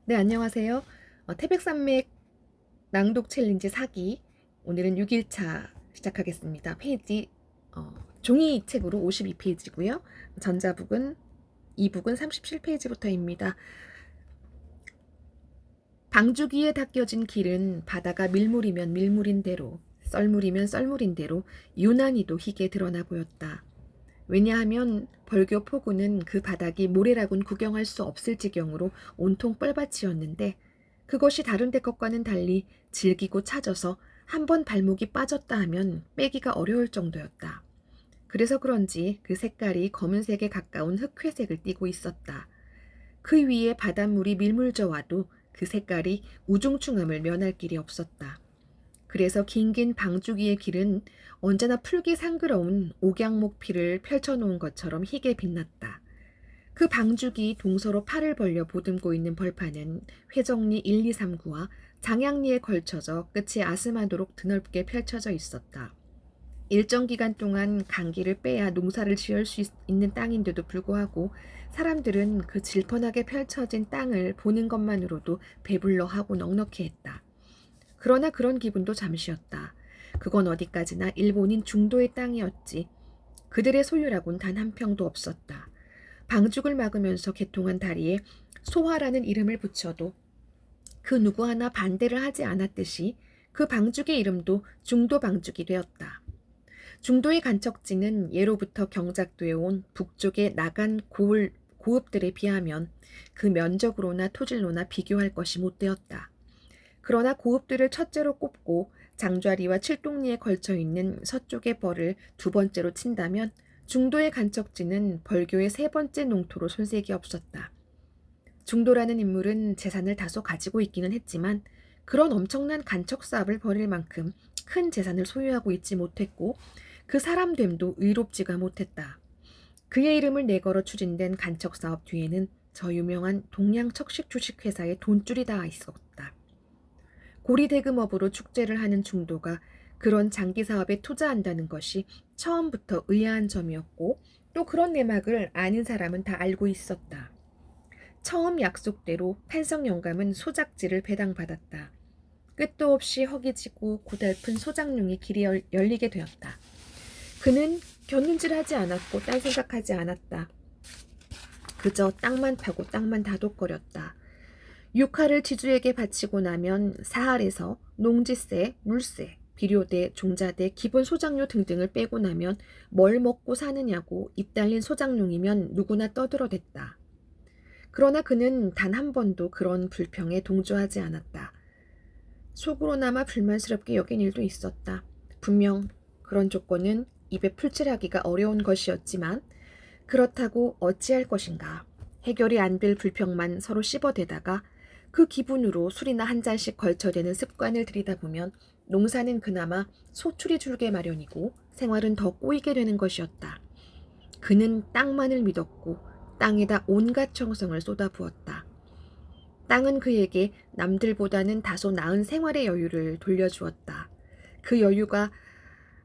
네, 안녕하세요. 태백산맥 낭독 챌린지 4기. 오늘은 6일차 시작하겠습니다. 페이지, 종이책으로 52페이지고요. 전자북은, 이북은 37페이지부터입니다. 방주기에 닦여진 길은 바다가 밀물이면 밀물인 대로, 썰물이면 썰물인 대로 유난히도 희게 드러나 보였다. 왜냐하면 벌교 포구는 그 바닥이 모래라곤 구경할 수 없을 지경으로 온통 뻘밭이었는데 그것이 다른 데 것과는 달리 질기고 차져서 한번 발목이 빠졌다 하면 빼기가 어려울 정도였다. 그래서 그런지 그 색깔이 검은색에 가까운 흑회색을 띠고 있었다. 그 위에 바닷물이 밀물져 와도 그 색깔이 우중충함을 면할 길이 없었다. 그래서 긴긴 방주기의 길은 언제나 풀기 상그러운 옥양목피를 펼쳐놓은 것처럼 희게 빛났다. 그 방주기 동서로 팔을 벌려 보듬고 있는 벌판은 회정리 1, 2, 3구와 장양리에 걸쳐져 끝이 아스마도록 드넓게 펼쳐져 있었다. 일정 기간 동안 강기를 빼야 농사를 지을 수 있는 땅인데도 불구하고 사람들은 그 질펀하게 펼쳐진 땅을 보는 것만으로도 배불러하고 넉넉해했다. 그러나 그런 기분도 잠시였다. 그건 어디까지나 일본인 중도의 땅이었지. 그들의 소유라곤 단 한 평도 없었다. 방죽을 막으면서 개통한 다리에 소화라는 이름을 붙여도 그 누구 하나 반대를 하지 않았듯이 그 방죽의 이름도 중도 방죽이 되었다. 중도의 간척지는 예로부터 경작되어 온 북쪽의 나간 고읍들에 비하면 그 면적으로나 토질로나 비교할 것이 못되었다. 그러나 고읍들을 첫째로 꼽고 장좌리와 칠동리에 걸쳐 있는 서쪽의 벌을 두 번째로 친다면 중도의 간척지는 벌교의 세 번째 농토로 손색이 없었다. 중도라는 인물은 재산을 다소 가지고 있기는 했지만 그런 엄청난 간척 사업을 벌일 만큼 큰 재산을 소유하고 있지 못했고 그 사람됨도 의롭지가 못했다. 그의 이름을 내걸어 추진된 간척 사업 뒤에는 저 유명한 동양척식 주식회사의 돈줄이 다 있었다. 고리대금업으로 축제를 하는 중도가 그런 장기 사업에 투자한다는 것이 처음부터 의아한 점이었고 또 그런 내막을 아는 사람은 다 알고 있었다. 처음 약속대로 판석영감은 소작지를 배당받았다. 끝도 없이 허기지고 고달픈 소작용이 길이 열리게 되었다. 그는 곁눈질하지 않았고 딴 생각하지 않았다. 그저 땅만 파고 땅만 다독거렸다. 육하를 지주에게 바치고 나면 사할에서 농지세, 물세, 비료대, 종자대, 기본 소작료 등등을 빼고 나면 뭘 먹고 사느냐고 입 달린 소작용이면 누구나 떠들어댔다. 그러나 그는 단 한 번도 그런 불평에 동조하지 않았다. 속으로나마 불만스럽게 여긴 일도 있었다. 분명 그런 조건은 입에 풀칠하기가 어려운 것이었지만 그렇다고 어찌할 것인가. 해결이 안 될 불평만 서로 씹어대다가 그 기분으로 술이나 한 잔씩 걸쳐대는 습관을 들이다 보면 농사는 그나마 소출이 줄게 마련이고 생활은 더 꼬이게 되는 것이었다. 그는 땅만을 믿었고 땅에다 온갖 정성을 쏟아부었다. 땅은 그에게 남들보다는 다소 나은 생활의 여유를 돌려주었다. 그 여유가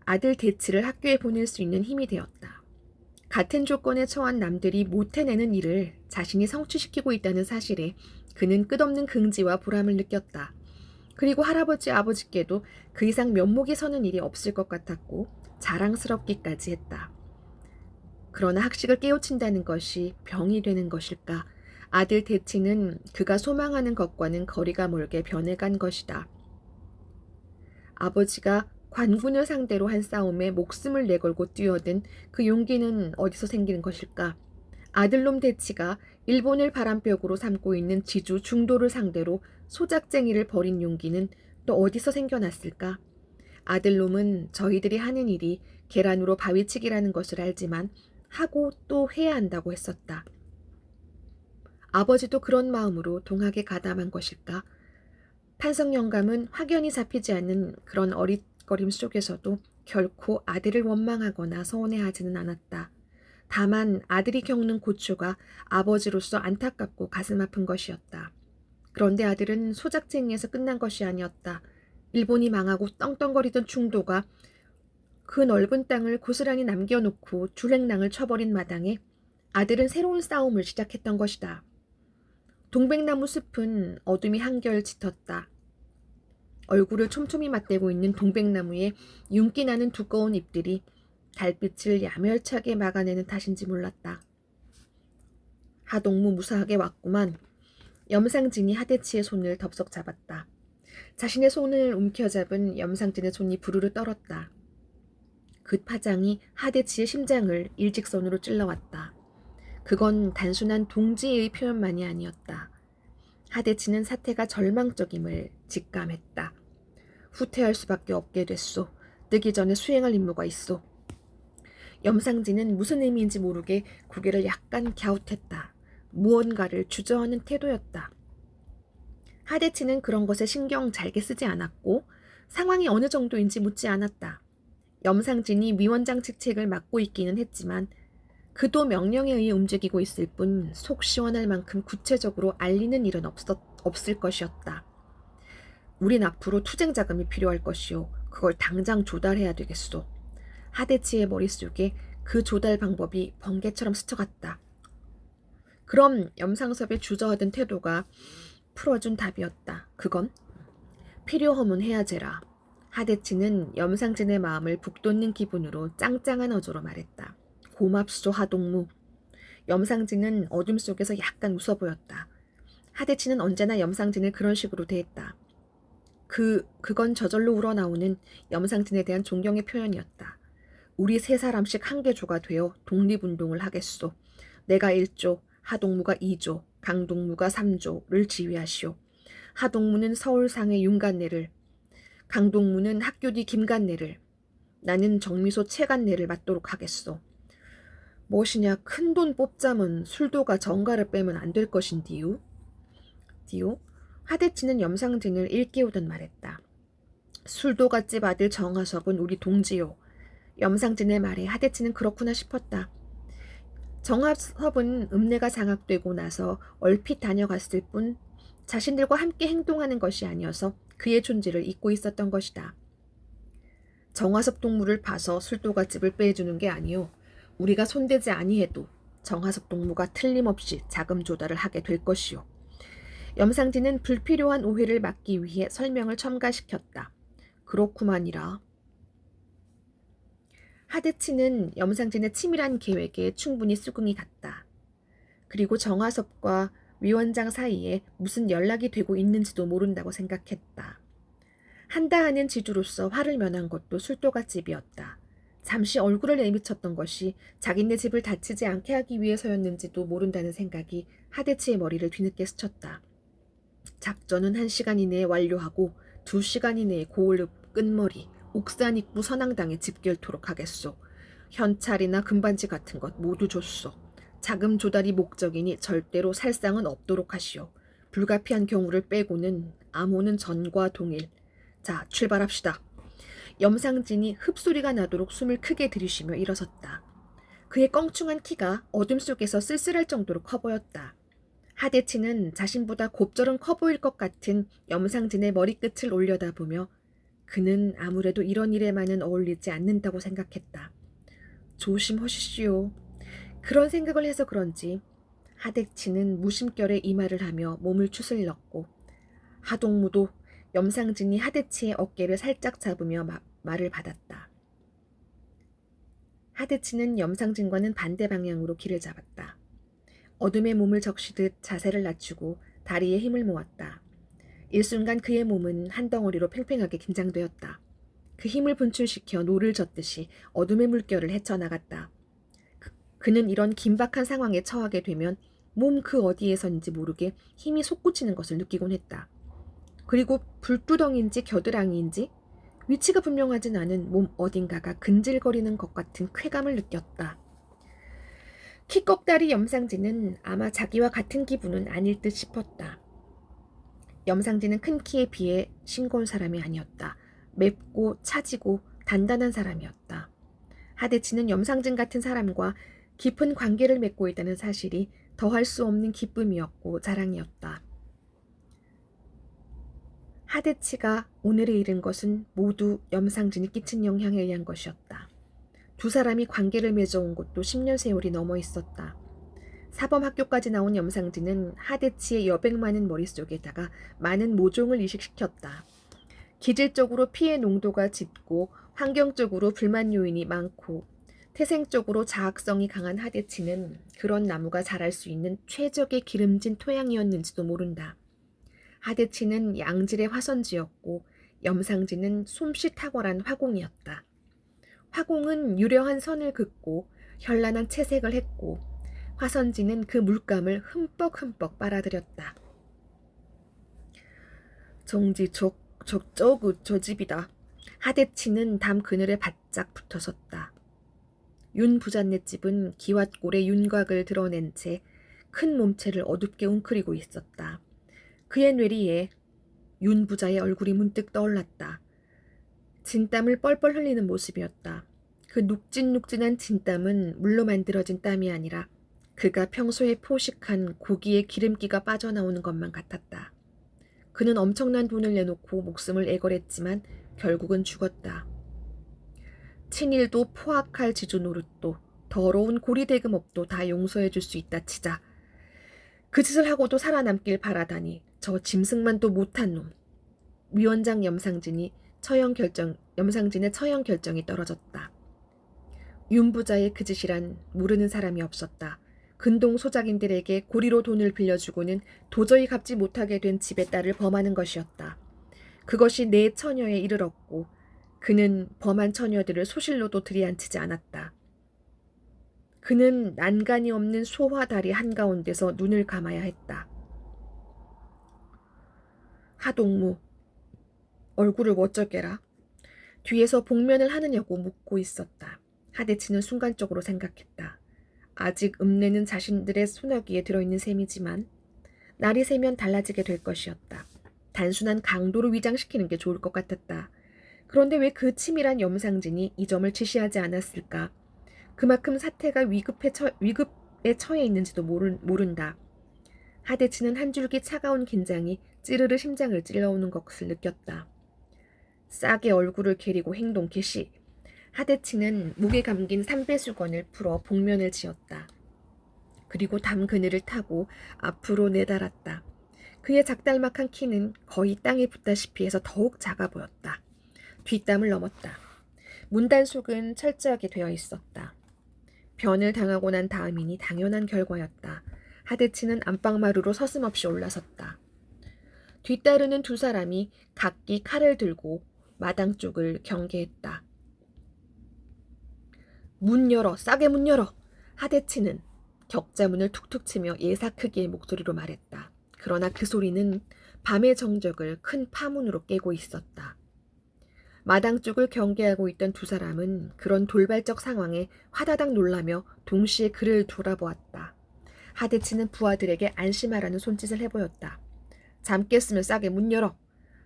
아들 대치를 학교에 보낼 수 있는 힘이 되었다. 같은 조건에 처한 남들이 못 해내는 일을 자신이 성취시키고 있다는 사실에 그는 끝없는 긍지와 보람을 느꼈다. 그리고 할아버지 아버지께도 그 이상 면목이 서는 일이 없을 것 같았고 자랑스럽기까지 했다. 그러나 학식을 깨우친다는 것이 병이 되는 것일까? 아들 대치는 그가 소망하는 것과는 거리가 멀게 변해간 것이다. 아버지가 관군을 상대로 한 싸움에 목숨을 내걸고 뛰어든 그 용기는 어디서 생기는 것일까? 아들놈 대치가 일본을 바람벽으로 삼고 있는 지주 중도를 상대로 소작쟁이를 벌인 용기는 또 어디서 생겨났을까? 아들놈은 저희들이 하는 일이 계란으로 바위치기라는 것을 알지만 하고 또 해야 한다고 했었다. 아버지도 그런 마음으로 동학에 가담한 것일까? 판석영감은 확연히 잡히지 않는 그런 어릿거림 속에서도 결코 아들을 원망하거나 서운해하지는 않았다. 다만 아들이 겪는 고초가 아버지로서 안타깝고 가슴 아픈 것이었다. 그런데 아들은 소작쟁이에서 끝난 것이 아니었다. 일본이 망하고 떵떵거리던 중도가 그 넓은 땅을 고스란히 남겨놓고 주랭랑을 쳐버린 마당에 아들은 새로운 싸움을 시작했던 것이다. 동백나무 숲은 어둠이 한결 짙었다. 얼굴을 촘촘히 맞대고 있는 동백나무에 윤기 나는 두꺼운 잎들이 달빛을 야멸차게 막아내는 탓인지 몰랐다. 하동무 무사하게 왔구만. 염상진이 하대치의 손을 덥석 잡았다. 자신의 손을 움켜잡은 염상진의 손이 부르르 떨었다. 그 파장이 하대치의 심장을 일직선으로 찔러왔다. 그건 단순한 동지의 표현만이 아니었다. 하대치는 사태가 절망적임을 직감했다. 후퇴할 수밖에 없게 됐소. 뜨기 전에 수행할 임무가 있소. 염상진은 무슨 의미인지 모르게 고개를 약간 갸웃했다. 무언가를 주저하는 태도였다. 하대치는 그런 것에 신경 잘게 쓰지 않았고 상황이 어느 정도인지 묻지 않았다. 염상진이 위원장 직책을 맡고 있기는 했지만 그도 명령에 의해 움직이고 있을 뿐 속 시원할 만큼 구체적으로 알리는 일은 없을 것이었다. 우린 앞으로 투쟁 자금이 필요할 것이오. 그걸 당장 조달해야 되겠소. 하대치의 머릿속에 그 조달 방법이 번개처럼 스쳐갔다. 그럼 염상섭의 주저하던 태도가 풀어준 답이었다. 그건 필요하면 해야제라. 하대치는 염상진의 마음을 북돋는 기분으로 짱짱한 어조로 말했다. 고맙소 하동무. 염상진은 어둠 속에서 약간 웃어 보였다. 하대치는 언제나 염상진을 그런 식으로 대했다. 그건 저절로 우러나오는 염상진에 대한 존경의 표현이었다. 우리 세 사람씩 한 개조가 되어 독립운동을 하겠소. 내가 1조, 하동무가 2조, 강동무가 3조를 지휘하시오. 하동무는 서울상의 윤간내를, 강동무는 학교 뒤 김간내를, 나는 정미소 채간내를 맡도록 하겠소. 무엇이냐 큰돈 뽑자면 술도가 정가를 빼면 안 될 것인디요. 하대치는 염상진을 일깨우듯 말했다. 술도갓집 아들 정하섭은 우리 동지요. 염상진의 말에 하대치는 그렇구나 싶었다. 정하섭은 읍내가 장악되고 나서 얼핏 다녀갔을 뿐 자신들과 함께 행동하는 것이 아니어서 그의 존재를 잊고 있었던 것이다. 정하섭 동무를 봐서 술도갓집을 빼주는 게 아니오. 우리가 손대지 아니해도 정하섭 동무가 틀림없이 자금 조달을 하게 될 것이오. 염상진은 불필요한 오해를 막기 위해 설명을 첨가시켰다. 그렇구만이라. 하대치는 염상진의 치밀한 계획에 충분히 수긍이 갔다. 그리고 정하섭과 위원장 사이에 무슨 연락이 되고 있는지도 모른다고 생각했다. 한다 하는 지주로서 화를 면한 것도 술도갓집이었다. 잠시 얼굴을 내미쳤던 것이 자기네 집을 다치지 않게 하기 위해서였는지도 모른다는 생각이 하대치의 머리를 뒤늦게 스쳤다. 작전은 1시간 이내에 완료하고 2시간 이내에 고을읍 끝머리 옥산 입구 선앙당에 집결토록 하겠소. 현찰이나 금반지 같은 것 모두 줬소. 자금 조달이 목적이니 절대로 살상은 없도록 하시오. 불가피한 경우를 빼고는 암호는 전과 동일. 자, 출발합시다. 염상진이 흡소리가 나도록 숨을 크게 들이쉬며 일어섰다. 그의 껑충한 키가 어둠 속에서 쓸쓸할 정도로 커 보였다. 하대치는 자신보다 곱절은 커 보일 것 같은 염상진의 머리끝을 올려다보며 그는 아무래도 이런 일에만은 어울리지 않는다고 생각했다. 조심하십시오. 그런 생각을 해서 그런지 하대치는 무심결에 이 말을 하며 몸을 추슬렀고 하동무도 염상진이 하대치의 어깨를 살짝 잡으며 말을 받았다. 하대치는 염상진과는 반대 방향으로 길을 잡았다. 어둠에 몸을 적시듯 자세를 낮추고 다리에 힘을 모았다. 일순간 그의 몸은 한 덩어리로 팽팽하게 긴장되었다. 그 힘을 분출시켜 노를 젓듯이 어둠의 물결을 헤쳐나갔다. 그는 이런 긴박한 상황에 처하게 되면 몸 그 어디에선지 모르게 힘이 솟구치는 것을 느끼곤 했다. 그리고 불두덩인지 겨드랑이인지 위치가 분명하진 않은 몸 어딘가가 근질거리는 것 같은 쾌감을 느꼈다. 키 꺽다리 염상진은 아마 자기와 같은 기분은 아닐 듯 싶었다. 염상진은 큰 키에 비해 싱거운 사람이 아니었다. 맵고 차지고 단단한 사람이었다. 하대치는 염상진 같은 사람과 깊은 관계를 맺고 있다는 사실이 더할 수 없는 기쁨이었고 자랑이었다. 하대치가 오늘에 이른 것은 모두 염상진이 끼친 영향에 의한 것이었다. 두 사람이 관계를 맺어온 것도 10년 세월이 넘어 있었다. 사범학교까지 나온 염상진은 하대치의 여백 많은 머릿속에다가 많은 모종을 이식시켰다. 기질적으로 피해 농도가 짙고 환경적으로 불만 요인이 많고 태생적으로 자학성이 강한 하대치는 그런 나무가 자랄 수 있는 최적의 기름진 토양이었는지도 모른다. 하대치는 양질의 화선지였고 염상진은 솜씨 탁월한 화공이었다. 화공은 유려한 선을 긋고 현란한 채색을 했고 화선지는 그 물감을 흠뻑흠뻑 빨아들였다. 정지 저 집이다. 하대치는 담 그늘에 바짝 붙어섰다. 윤 부잣네 집은 기왓골에 윤곽을 드러낸 채 큰 몸체를 어둡게 웅크리고 있었다. 그의 뇌리에 윤 부자의 얼굴이 문득 떠올랐다. 진땀을 뻘뻘 흘리는 모습이었다. 그 눅진눅진한 진땀은 물로 만들어진 땀이 아니라 그가 평소에 포식한 고기의 기름기가 빠져나오는 것만 같았다. 그는 엄청난 돈을 내놓고 목숨을 애걸했지만 결국은 죽었다. 친일도 포악할 지주 노릇도 더러운 고리대금업도 다 용서해 줄 수 있다 치자. 그 짓을 하고도 살아남길 바라다니 저 짐승만도 못한 놈. 위원장 염상진의 처형 결정이 떨어졌다. 윤부자의 그 짓이란 모르는 사람이 없었다. 근동 소작인들에게 고리로 돈을 빌려주고는 도저히 갚지 못하게 된 집의 딸을 범하는 것이었다. 그것이 내 처녀에 이르렀고 그는 범한 처녀들을 소실로도 들이앉히지 않았다. 그는 난간이 없는 소화 다리 한가운데서 눈을 감아야 했다. 하동무, 얼굴을 어쩌게라. 뒤에서 복면을 하느냐고 묻고 있었다. 하대치는 순간적으로 생각했다. 아직 읍내는 자신들의 손아귀에 들어있는 셈이지만 날이 새면 달라지게 될 것이었다. 단순한 강도로 위장시키는 게 좋을 것 같았다. 그런데 왜 그 치밀한 염상진이 이 점을 지시하지 않았을까? 그만큼 사태가 위급에 처해 있는지도 모른다. 하대치는 한 줄기 차가운 긴장이 찌르르 심장을 찔러오는 것을 느꼈다. 싸게 얼굴을 가리고 행동 개시. 하대치는 목에 감긴 삼배수건을 풀어 복면을 지었다. 그리고 담 그늘을 타고 앞으로 내달았다. 그의 작달막한 키는 거의 땅에 붙다시피 해서 더욱 작아 보였다. 뒷담을 넘었다. 문단속은 철저하게 되어 있었다. 변을 당하고 난 다음이니 당연한 결과였다. 하대치는 안방마루로 서슴없이 올라섰다. 뒤따르는 두 사람이 각기 칼을 들고 마당 쪽을 경계했다. 문 열어, 싸게 문 열어. 하대치는 격자문을 툭툭 치며 예사 크기의 목소리로 말했다. 그러나 그 소리는 밤의 정적을 큰 파문으로 깨고 있었다. 마당 쪽을 경계하고 있던 두 사람은 그런 돌발적 상황에 화다닥 놀라며 동시에 그를 돌아보았다. 하대치는 부하들에게 안심하라는 손짓을 해보였다. 잠 깼으면 싸게 문 열어.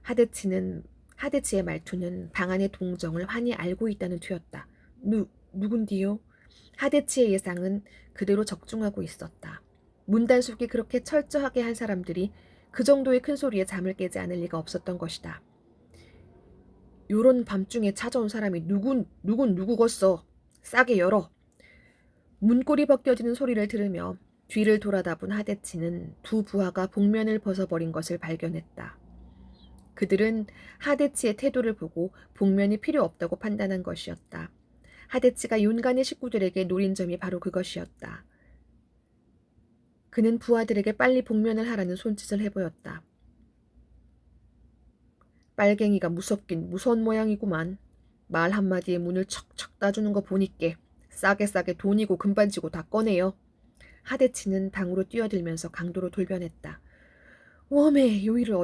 하대치의 말투는 방 안의 동정을 환히 알고 있다는 투였다. 누군디요? 하대치의 예상은 그대로 적중하고 있었다. 문단속이 그렇게 철저하게 한 사람들이 그 정도의 큰 소리에 잠을 깨지 않을 리가 없었던 것이다. 요런 밤중에 찾아온 사람이 누구겠어. 싸게 열어. 문고리 벗겨지는 소리를 들으며 뒤를 돌아다본 하대치는 두 부하가 복면을 벗어버린 것을 발견했다. 그들은 하대치의 태도를 보고 복면이 필요 없다고 판단한 것이었다. 하대치가 윤간의 식구들에게 노린 점이 바로 그것이었다. 그는 부하들에게 빨리 복면을 하라는 손짓을 해보였다. 빨갱이가 무섭긴 무서운 모양이구만. 말 한마디에 문을 척척 따주는 거 보니께 싸게 돈이고 금반지고 다 꺼내요. 하대치는 방으로 뛰어들면서 강도로 돌변했다. 웜에 요일을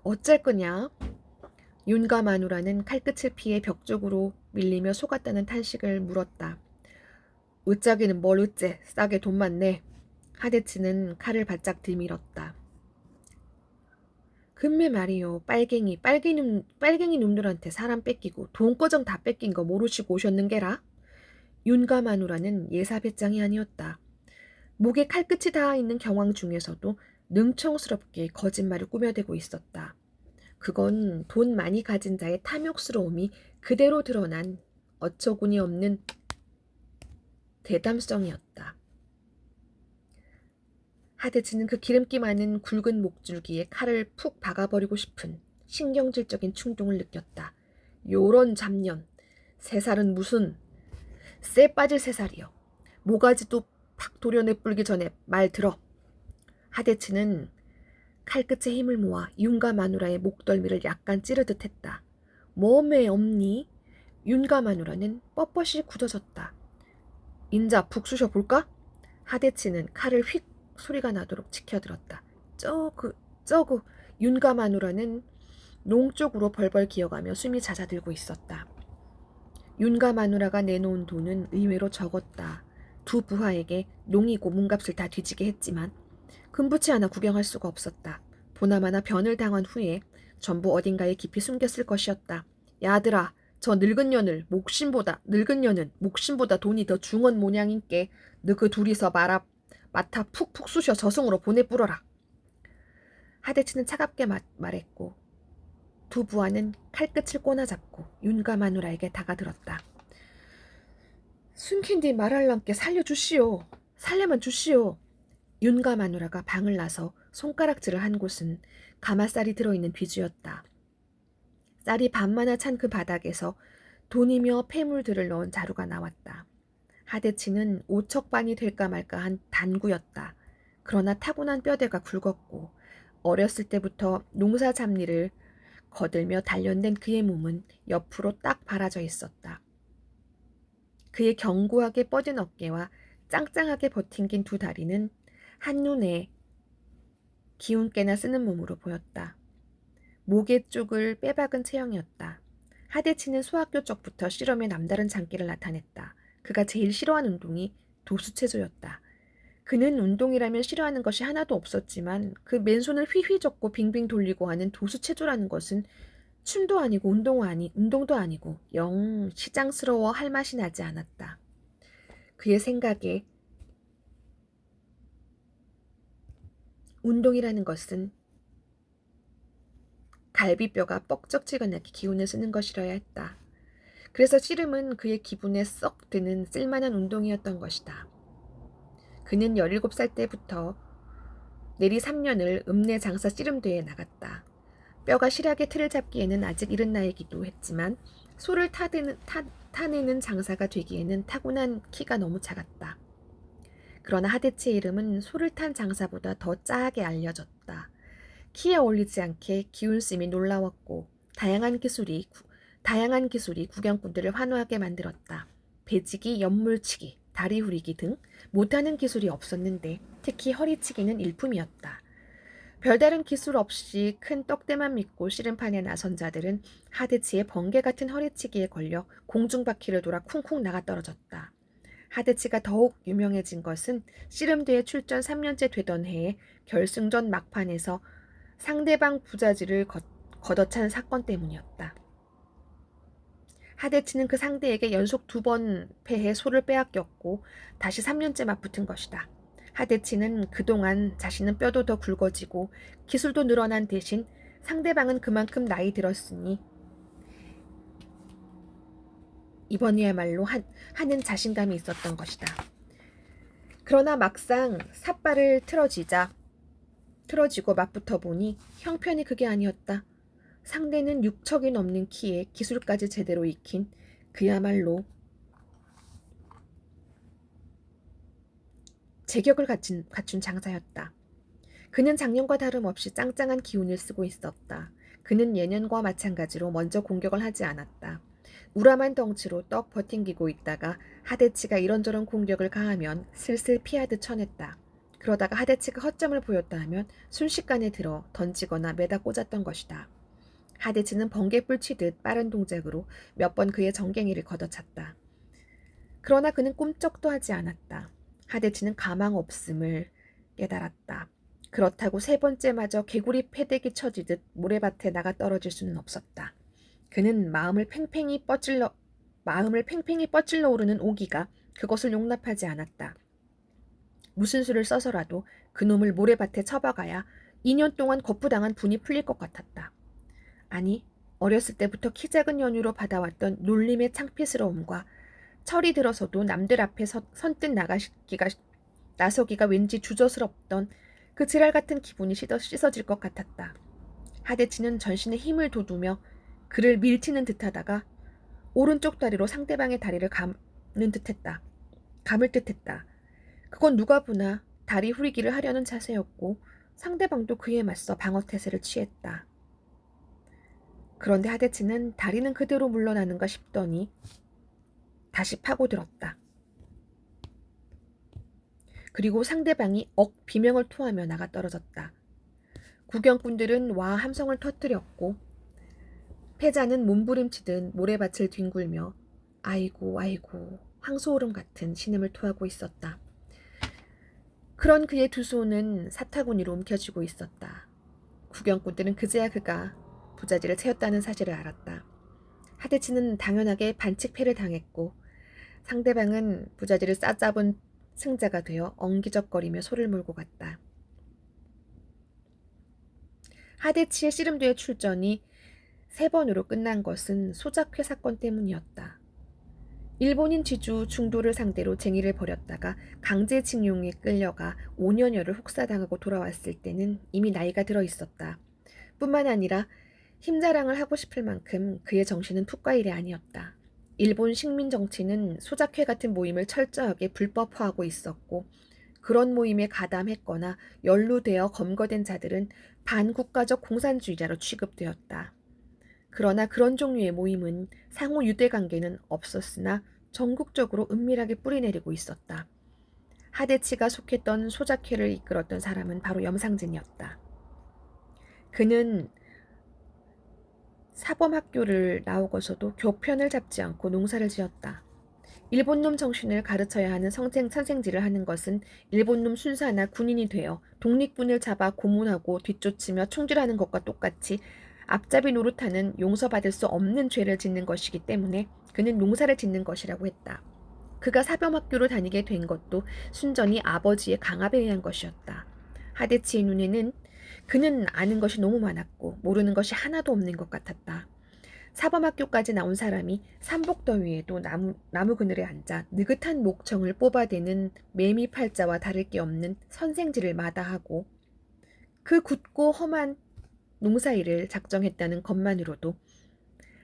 어쩔 거냐? 윤가 마누라는 칼끝을 피해 벽 쪽으로 밀리며 속았다는 탄식을 물었다. 으짜기는 뭘 으째, 싸게 돈만 내. 하대치는 칼을 바짝 들밀었다. 금매 말이요. 빨갱이 놈들한테 사람 뺏기고 돈꺼정 다 뺏긴 거 모르시고 오셨는게라? 윤가 마누라는 예사 배짱이 아니었다. 목에 칼끝이 닿아 있는 경황 중에서도 능청스럽게 거짓말을 꾸며대고 있었다. 그건 돈 많이 가진 자의 탐욕스러움이 그대로 드러난 어처구니 없는 대담성이었다. 하데츠는 그 기름기 많은 굵은 목줄기에 칼을 푹 박아버리고 싶은 신경질적인 충동을 느꼈다. 요런 잡년, 새살은 무슨 쎄 빠질 새살이여. 모가지도 팍 도려내 불기 전에 말 들어. 하데츠는 칼끝에 힘을 모아 윤가 마누라의 목덜미를 약간 찌르듯 했다. 몸에 없니? 윤가 마누라는 뻣뻣이 굳어졌다. 인자 북쑤셔 볼까? 하데치는 칼을 휙 소리가 나도록 치켜들었다. 저그 윤가 마누라는 농 쪽으로 벌벌 기어가며 숨이 잦아들고 있었다. 윤가 마누라가 내놓은 돈은 의외로 적었다. 두 부하에게 농이고 몸값을 다 뒤지게 했지만 금부치 하나 구경할 수가 없었다. 보나마나 변을 당한 후에 전부 어딘가에 깊이 숨겼을 것이었다. 야들아, 저 늙은 년은 목심보다 돈이 더 중한 모양인께 너 그 둘이서 맡아 푹푹 쑤셔 저승으로 보내 뿌려라. 하데츠는 차갑게 말했고 두 부하는 칼끝을 꼬나잡고 윤가 마누라에게 다가들었다. 숨긴디 말할람께 살려주시오. 살려만 주시오. 윤가 마누라가 방을 나서 손가락질을 한 곳은 가마쌀이 들어있는 비주였다. 쌀이 반마나 찬 그 바닥에서 돈이며 폐물들을 넣은 자루가 나왔다. 하데치는 오척반이 될까 말까 한 단구였다. 그러나 타고난 뼈대가 굵었고 어렸을 때부터 농사 잡일을 거들며 단련된 그의 몸은 옆으로 딱 바라져 있었다. 그의 견고하게 뻗은 어깨와 짱짱하게 버팅긴 두 다리는 한눈에 기운께나 쓰는 몸으로 보였다. 목의 쪽을 빼박은 체형이었다. 하데치는 소학교 쪽부터 실험에 남다른 장기를 나타냈다. 그가 제일 싫어하는 운동이 도수체조였다. 그는 운동이라면 싫어하는 것이 하나도 없었지만 그 맨손을 휘휘 젓고 빙빙 돌리고 하는 도수체조라는 것은 춤도 아니고 운동도 아니고 영 시장스러워 할 맛이 나지 않았다. 그의 생각에 운동이라는 것은 갈비뼈가 뻑적지근하게 기운을 쓰는 것이라야 했다. 그래서 씨름은 그의 기분에 썩 드는 쓸만한 운동이었던 것이다. 그는 17살 때부터 내리 3년을 읍내 장사 씨름대회에 나갔다. 뼈가 실하게 틀을 잡기에는 아직 이른 나이기도 했지만 소를 타내는 장사가 되기에는 타고난 키가 너무 작았다. 그러나 하데치의 이름은 소를 탄 장사보다 더 짜게 알려졌다. 키에 어울리지 않게 기운씀이 놀라웠고 다양한 기술이 구경꾼들을 환호하게 만들었다. 배지기, 연물치기, 다리 후리기 등 못하는 기술이 없었는데 특히 허리치기는 일품이었다. 별다른 기술 없이 큰 떡대만 믿고 씨름판에 나선 자들은 하데치의 번개 같은 허리치기에 걸려 공중바퀴를 돌아 쿵쿵 나가 떨어졌다. 하데치가 더욱 유명해진 것은 씨름대회 출전 3년째 되던 해에 결승전 막판에서 상대방 부자지를 걷어찬 사건 때문이었다. 하데치는 그 상대에게 연속 2번 패해 소를 빼앗겼고 다시 3년째 맞붙은 것이다. 하데치는 그동안 자신은 뼈도 더 굵어지고 기술도 늘어난 대신 상대방은 그만큼 나이 들었으니 이번이야말로 하는 자신감이 있었던 것이다. 그러나 막상 삿발을 틀어지고 맞붙어 보니 형편이 그게 아니었다. 상대는 6척이 넘는 키에 기술까지 제대로 익힌 그야말로 제격을 갖춘 장사였다. 그는 작년과 다름없이 짱짱한 기운을 쓰고 있었다. 그는 예년과 마찬가지로 먼저 공격을 하지 않았다. 우람한 덩치로 떡 버팅기고 있다가 하데치가 이런저런 공격을 가하면 슬슬 피하듯 쳐냈다. 그러다가 하데치가 허점을 보였다 하면 순식간에 들어 던지거나 매다 꽂았던 것이다. 하데치는 번개불 치듯 빠른 동작으로 몇 번 그의 정갱이를 걷어찼다. 그러나 그는 꿈쩍도 하지 않았다. 하데치는 가망 없음을 깨달았다. 그렇다고 3번째마저 개구리 패대기 쳐지듯 모래밭에 나가 떨어질 수는 없었다. 그는 마음을 팽팽히 뻗질러 오르는 오기가 그것을 용납하지 않았다. 무슨 수를 써서라도 그놈을 모래밭에 쳐박아야 2년 동안 거푸당한 분이 풀릴 것 같았다. 아니, 어렸을 때부터 키 작은 연유로 받아왔던 놀림의 창피스러움과 철이 들어서도 남들 앞에 선뜻 나서기가 왠지 주저스럽던 그 지랄 같은 기분이 씻어질 것 같았다. 하데치는 전신에 힘을 돋우며 그를 밀치는 듯하다가 오른쪽 다리로 상대방의 다리를 감을 듯했다. 그건 누가 보나 다리 후리기를 하려는 자세였고 상대방도 그에 맞서 방어태세를 취했다. 그런데 하데치는 다리는 그대로 물러나는가 싶더니 다시 파고들었다. 그리고 상대방이 비명을 토하며 나가 떨어졌다. 구경꾼들은 와 함성을 터뜨렸고 패자는 몸부림치듯 모래밭을 뒹굴며 아이고 아이고 황소오름 같은 신음을 토하고 있었다. 그런 그의 두 손은 사타구니로 움켜쥐고 있었다. 구경꾼들은 그제야 그가 부자지를 채웠다는 사실을 알았다. 하데치는 당연하게 반칙패를 당했고 상대방은 부자지를 싸잡은 승자가 되어 엉기적거리며 소를 몰고 갔다. 하데치의 씨름대회 출전이 3번으로 끝난 것은 소작회 사건 때문이었다. 일본인 지주 중도를 상대로 쟁의를 벌였다가 강제징용에 끌려가 5년여를 혹사당하고 돌아왔을 때는 이미 나이가 들어 있었다. 뿐만 아니라 힘자랑을 하고 싶을 만큼 그의 정신은 풋과일이 아니었다. 일본 식민 정치는 소작회 같은 모임을 철저하게 불법화하고 있었고 그런 모임에 가담했거나 연루되어 검거된 자들은 반국가적 공산주의자로 취급되었다. 그러나 그런 종류의 모임은 상호 유대관계는 없었으나 전국적으로 은밀하게 뿌리내리고 있었다. 하데치가 속했던 소작회를 이끌었던 사람은 바로 염상진이었다. 그는 사범학교를 나오고서도 교편을 잡지 않고 농사를 지었다. 일본놈 정신을 가르쳐야 하는 선생질을 하는 것은 일본놈 순사나 군인이 되어 독립군을 잡아 고문하고 뒤쫓으며 총질하는 것과 똑같이 앞잡이 노릇하는 용서받을 수 없는 죄를 짓는 것이기 때문에 그는 농사를 짓는 것이라고 했다. 그가 사범학교로 다니게 된 것도 순전히 아버지의 강압에 의한 것이었다. 하데치의 눈에는 그는 아는 것이 너무 많았고 모르는 것이 하나도 없는 것 같았다. 사범학교까지 나온 사람이 삼복더위에도 나무 그늘에 앉아 느긋한 목청을 뽑아대는 매미 팔자와 다를 게 없는 선생질을 마다하고 그 굳고 험한 농사일을 작정했다는 것만으로도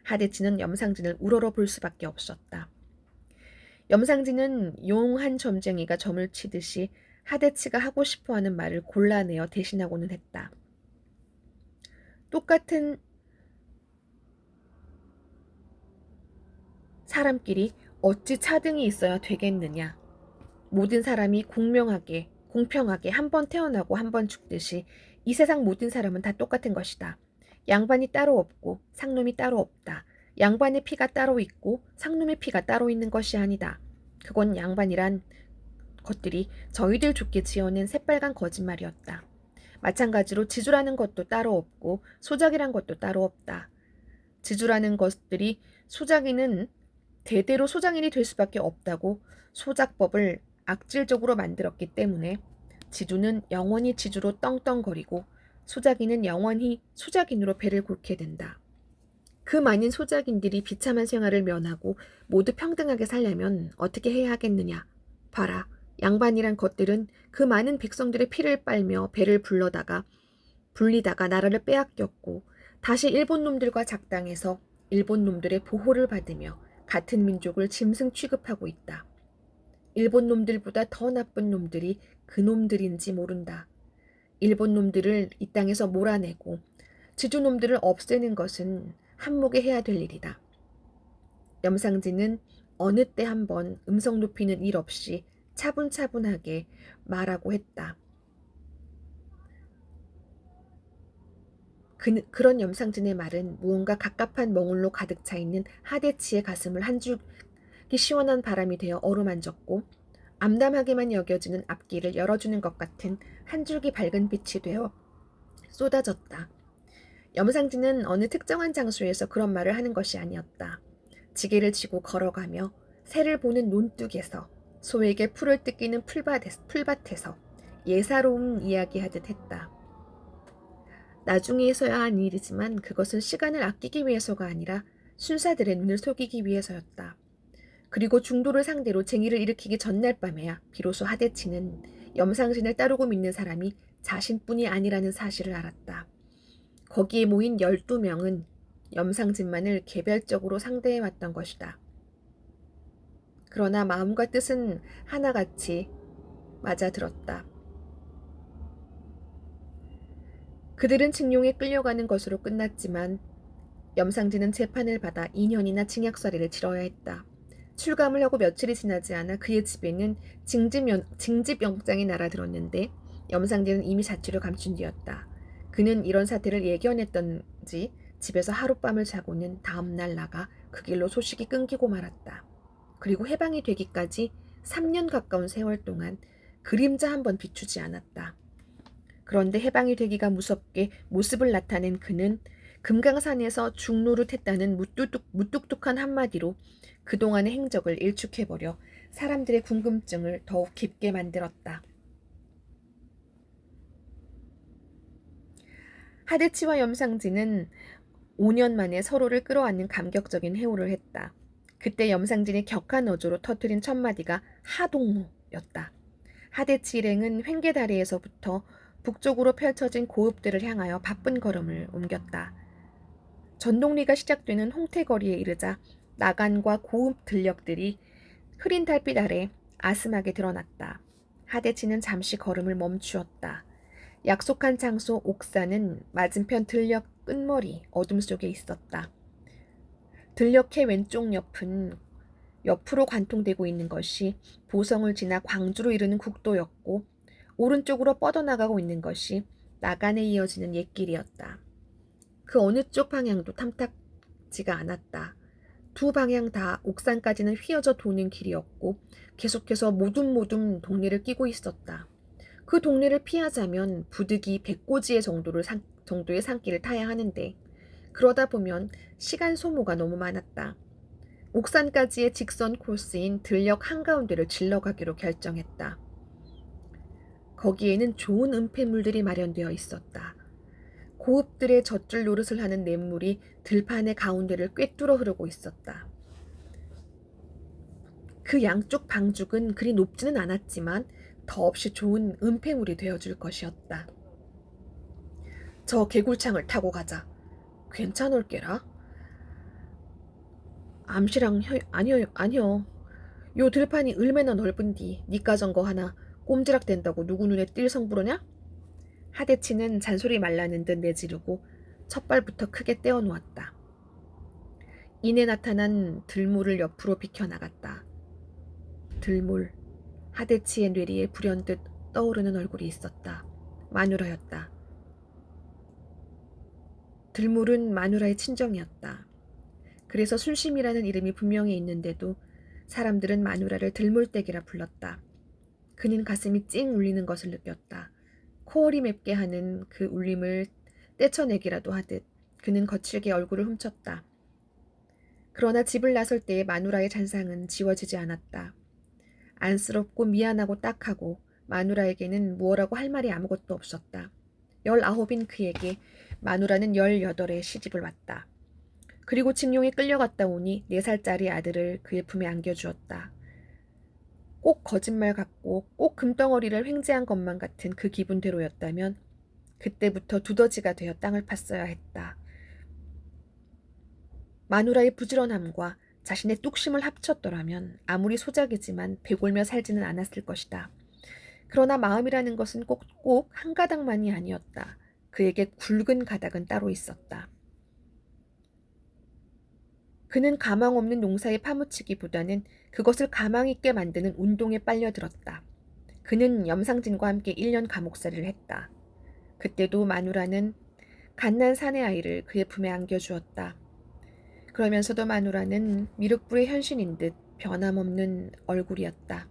하데치는 염상진을 우러러 볼 수밖에 없었다. 염상진은 용한 점쟁이가 점을 치듯이 하데치가 하고 싶어하는 말을 골라내어 대신하고는 했다. 똑같은 사람끼리 어찌 차등이 있어야 되겠느냐. 모든 사람이 공평하게 한 번 태어나고 한 번 죽듯이 이 세상 모든 사람은 다 똑같은 것이다. 양반이 따로 없고 상놈이 따로 없다. 양반의 피가 따로 있고 상놈의 피가 따로 있는 것이 아니다. 그건 양반이란 것들이 저희들 좋게 지어낸 새빨간 거짓말이었다. 마찬가지로 지주라는 것도 따로 없고 소작이란 것도 따로 없다. 지주라는 것들이 소작이는 대대로 소장인이 될 수밖에 없다고 소작법을 악질적으로 만들었기 때문에 지주는 영원히 지주로 떵떵거리고 소작인은 영원히 소작인으로 배를 곶게 된다. 그 많은 소작인들이 비참한 생활을 면하고 모두 평등하게 살려면 어떻게 해야 하겠느냐. 봐라. 양반이란 것들은 그 많은 백성들의 피를 빨며 배를 불리다가 나라를 빼앗겼고 다시 일본 놈들과 작당해서 일본 놈들의 보호를 받으며 같은 민족을 짐승 취급하고 있다. 일본 놈들보다 더 나쁜 놈들이 그 놈들인지 모른다. 일본 놈들을 이 땅에서 몰아내고 지주 놈들을 없애는 것은 한몫에 해야 될 일이다. 염상진은 어느 때 한번 음성 높이는 일 없이 차분차분하게 말하고 했다. 그런 염상진의 말은 무언가 갑갑한 멍울로 가득 차 있는 하데치의 가슴을 한 줄기 시원한 바람이 되어 어루만졌고 암담하게만 여겨지는 앞길을 열어주는 것 같은 한 줄기 밝은 빛이 되어 쏟아졌다. 염상진은 어느 특정한 장소에서 그런 말을 하는 것이 아니었다. 지게를 지고 걸어가며 새를 보는 논둑에서 소에게 풀을 뜯기는 풀밭에서 예사로운 이야기하듯 했다. 나중에서야 한 일이지만 그것은 시간을 아끼기 위해서가 아니라 순사들의 눈을 속이기 위해서였다. 그리고 중도를 상대로 쟁의를 일으키기 전날 밤에야 비로소 하데치는 염상진을 따르고 믿는 사람이 자신뿐이 아니라는 사실을 알았다. 거기에 모인 12명은 염상진만을 개별적으로 상대해왔던 것이다. 그러나 마음과 뜻은 하나같이 맞아들었다. 그들은 징용에 끌려가는 것으로 끝났지만 염상진은 재판을 받아 2년이나 징역살이를 치러야 했다. 출감을 하고 며칠이 지나지 않아 그의 집에는 징집영장이 날아들었는데 염상진은 이미 자취를 감춘 뒤였다. 그는 이런 사태를 예견했던지 집에서 하룻밤을 자고는 다음날 나가 그 길로 소식이 끊기고 말았다. 그리고 해방이 되기까지 3년 가까운 세월 동안 그림자 한 번 비추지 않았다. 그런데 해방이 되기가 무섭게 모습을 나타낸 그는 금강산에서 중노릇했다는 무뚝뚝한 한마디로 그동안의 행적을 일축해버려 사람들의 궁금증을 더욱 깊게 만들었다. 하대치와 염상진은 5년 만에 서로를 끌어안는 감격적인 회오를 했다. 그때 염상진이 격한 어조로 터뜨린 첫마디가 하동무였다. 하대치 일행은 횡계다리에서부터 북쪽으로 펼쳐진 고읍들을 향하여 바쁜 걸음을 옮겼다. 전동리가 시작되는 홍태거리에 이르자 나간과 고읍 들녘들이 흐린 달빛 아래 아슴하게 드러났다. 하대치는 잠시 걸음을 멈추었다. 약속한 장소 옥사는 맞은편 들녘 끝머리 어둠 속에 있었다. 들녘의 왼쪽 옆은 옆으로 관통되고 있는 것이 보성을 지나 광주로 이르는 국도였고 오른쪽으로 뻗어나가고 있는 것이 나간에 이어지는 옛길이었다. 그 어느 쪽 방향도 탐탁지가 않았다. 두 방향 다 옥산까지는 휘어져 도는 길이었고 계속해서 모둠모둠 동네를 끼고 있었다. 그 동네를 피하자면 부득이 백고지의 정도의 산길을 타야 하는데 그러다 보면 시간 소모가 너무 많았다. 옥산까지의 직선 코스인 들녘 한가운데를 질러가기로 결정했다. 거기에는 좋은 은폐물들이 마련되어 있었다. 고읍들의 젖줄 노릇을 하는 냇물이 들판의 가운데를 꿰뚫어 흐르고 있었다. 그 양쪽 방죽은 그리 높지는 않았지만 더없이 좋은 은폐물이 되어줄 것이었다. 저 개굴창을 타고 가자. 괜찮을게라? 암시랑 아니요. 요 들판이 얼마나 넓은디 니까 전거 하나 꼼지락 된다고 누구 눈에 띌 성부르냐? 하대치는 잔소리 말라는 듯 내지르고 첫발부터 크게 떼어놓았다. 이내 나타난 들물을 옆으로 비켜나갔다. 들물, 하대치의 뇌리에 불현듯 떠오르는 얼굴이 있었다. 마누라였다. 들물은 마누라의 친정이었다. 그래서 순심이라는 이름이 분명히 있는데도 사람들은 마누라를 들물댁이라 불렀다. 그는 가슴이 찡 울리는 것을 느꼈다. 코골이 맵게 하는 그 울림을 떼쳐내기라도 하듯 그는 거칠게 얼굴을 훔쳤다. 그러나 집을 나설 때의 마누라의 잔상은 지워지지 않았다. 안쓰럽고 미안하고 딱하고 마누라에게는 무엇라고 할 말이 아무것도 없었다. 19인 그에게 마누라는 18에 시집을 왔다. 그리고 징용에 끌려갔다 오니 4살짜리 아들을 그의 품에 안겨주었다. 꼭 거짓말 같고 꼭 금덩어리를 횡재한 것만 같은 그 기분대로였다면 그때부터 두더지가 되어 땅을 팠어야 했다. 마누라의 부지런함과 자신의 뚝심을 합쳤더라면 아무리 소작이지만 배골며 살지는 않았을 것이다. 그러나 마음이라는 것은 꼭 한 가닥만이 아니었다. 그에게 굵은 가닥은 따로 있었다. 그는 가망 없는 농사에 파묻히기보다는 그것을 가망 있게 만드는 운동에 빨려들었다. 그는 염상진과 함께 1년 감옥살이를 했다. 그때도 마누라는 갓난 사내 아이를 그의 품에 안겨주었다. 그러면서도 마누라는 미륵불의 현신인 듯 변함없는 얼굴이었다.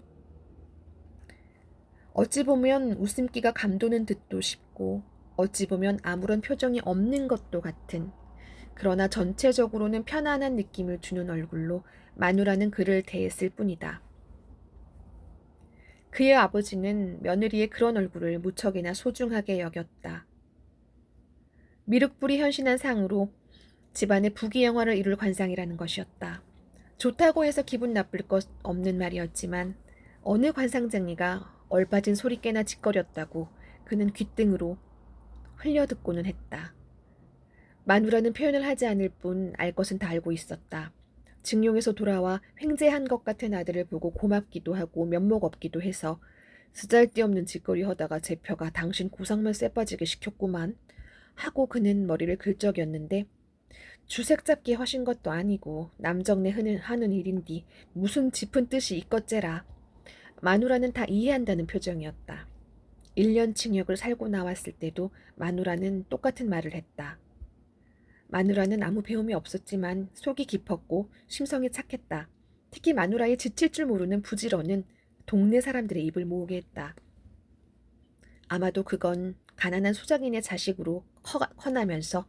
어찌 보면 웃음기가 감도는 듯도 싶고 어찌 보면 아무런 표정이 없는 것도 같은 그러나 전체적으로는 편안한 느낌을 주는 얼굴로 마누라는 그를 대했을 뿐이다. 그의 아버지는 며느리의 그런 얼굴을 무척이나 소중하게 여겼다. 미륵불이 현신한 상으로 집안의 부귀영화를 이룰 관상이라는 것이었다. 좋다고 해서 기분 나쁠 것 없는 말이었지만 어느 관상쟁이가 얼빠진 소리께나 짓거렸다고 그는 귓등으로 흘려듣고는 했다. 마누라는 표현을 하지 않을 뿐 알 것은 다 알고 있었다. 직룡에서 돌아와 횡재한 것 같은 아들을 보고 고맙기도 하고 면목 없기도 해서 쓰잘데없는 짓거리 하다가 제표가 당신 고상만 쎄빠지게 시켰구만 하고 그는 머리를 긁적였는데 주색 잡기 하신 것도 아니고 남정네 하는 일인디 무슨 짚은 뜻이 있겠제라. 마누라는 다 이해한다는 표정이었다. 1년 징역을 살고 나왔을 때도 마누라는 똑같은 말을 했다. 마누라는 아무 배움이 없었지만 속이 깊었고 심성이 착했다. 특히 마누라의 지칠 줄 모르는 부지런은 동네 사람들의 입을 모으게 했다. 아마도 그건 가난한 소작인의 자식으로 커나면서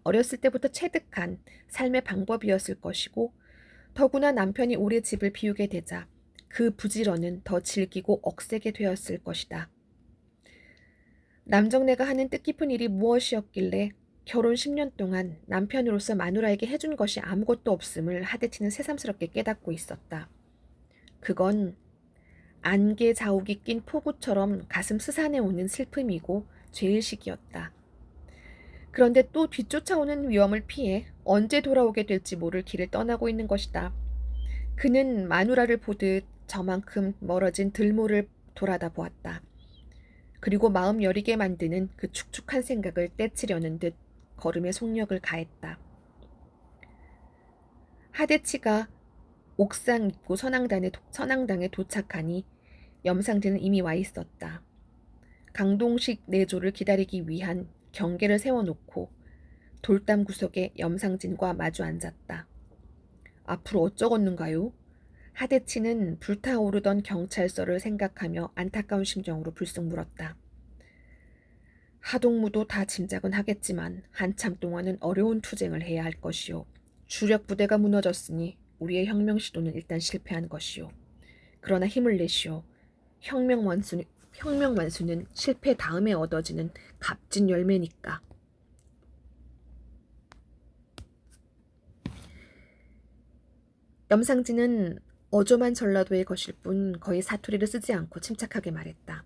어렸을 때부터 체득한 삶의 방법이었을 것이고 더구나 남편이 오래 집을 비우게 되자 그 부지런은 더 질기고 억세게 되었을 것이다. 남정네가 하는 뜻깊은 일이 무엇이었길래 결혼 10년 동안 남편으로서 마누라에게 해준 것이 아무것도 없음을 하데치는 새삼스럽게 깨닫고 있었다. 그건 안개 자욱이 낀 폭우처럼 가슴 스산해오는 슬픔이고 죄의식이었다. 그런데 또 뒤쫓아오는 위험을 피해 언제 돌아오게 될지 모를 길을 떠나고 있는 것이다. 그는 마누라를 보듯 저만큼 멀어진 들모를 돌아다 보았다. 그리고 마음 여리게 만드는 그 축축한 생각을 떼치려는 듯 걸음에 속력을 가했다. 하데치가 옥상 입구 선앙당에 도착하니 염상진은 이미 와 있었다. 강동식 내조를 기다리기 위한 경계를 세워놓고 돌담 구석에 염상진과 마주 앉았다. 앞으로 어쩌겠는가요? 하데치는 불타오르던 경찰서를 생각하며 안타까운 심정으로 불쑥 물었다. 하동무도 다 짐작은 하겠지만 한참 동안은 어려운 투쟁을 해야 할 것이요. 주력 부대가 무너졌으니 우리의 혁명 시도는 일단 실패한 것이요. 그러나 힘을 내시오. 혁명 완수는 실패 다음에 얻어지는 값진 열매니까. 염상진은 어조만 전라도에 거실 뿐 거의 사투리를 쓰지 않고 침착하게 말했다.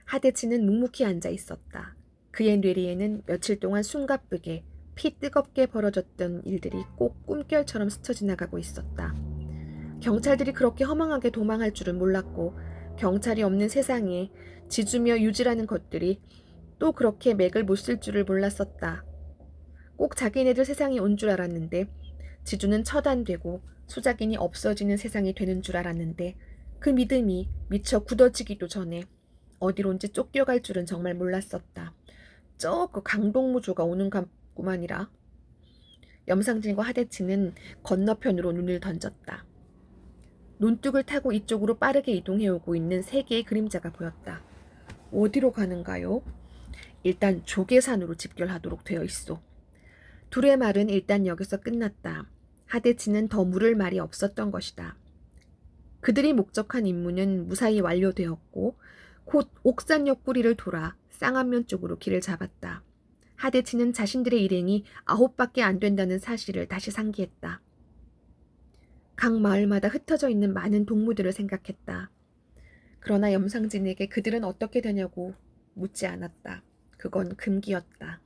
하데치는 묵묵히 앉아 있었다. 그의 뇌리에는 며칠 동안 숨가쁘게 피 뜨겁게 벌어졌던 일들이 꼭 꿈결처럼 스쳐 지나가고 있었다. 경찰들이 그렇게 허망하게 도망할 줄은 몰랐고 경찰이 없는 세상에 지주며 유지라는 것들이 또 그렇게 맥을 못 쓸 줄을 몰랐었다. 꼭 자기네들 세상이 온 줄 알았는데 지주는 처단되고 수작인이 없어지는 세상이 되는 줄 알았는데 그 믿음이 미처 굳어지기도 전에 어디론지 쫓겨갈 줄은 정말 몰랐었다. 저 그 강동무조가 오는 구만이라. 염상진과 하데치는 건너편으로 눈을 던졌다. 논둑을 타고 이쪽으로 빠르게 이동해오고 있는 세 개의 그림자가 보였다. 어디로 가는가요? 일단 조계산으로 집결하도록 되어 있어. 둘의 말은 일단 여기서 끝났다. 하데치는 더 물을 말이 없었던 것이다. 그들이 목적한 임무는 무사히 완료되었고 곧 옥산 옆구리를 돌아 쌍안면 쪽으로 길을 잡았다. 하데치는 자신들의 일행이 9밖에 안 된다는 사실을 다시 상기했다. 각 마을마다 흩어져 있는 많은 동무들을 생각했다. 그러나 염상진에게 그들은 어떻게 되냐고 묻지 않았다. 그건 금기였다.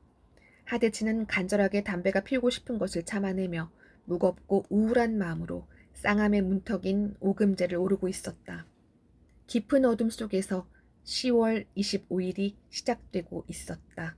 하데치는 간절하게 담배가 피우고 싶은 것을 참아내며 무겁고 우울한 마음으로 쌍암의 문턱인 오금제를 오르고 있었다. 깊은 어둠 속에서 10월 25일이 시작되고 있었다.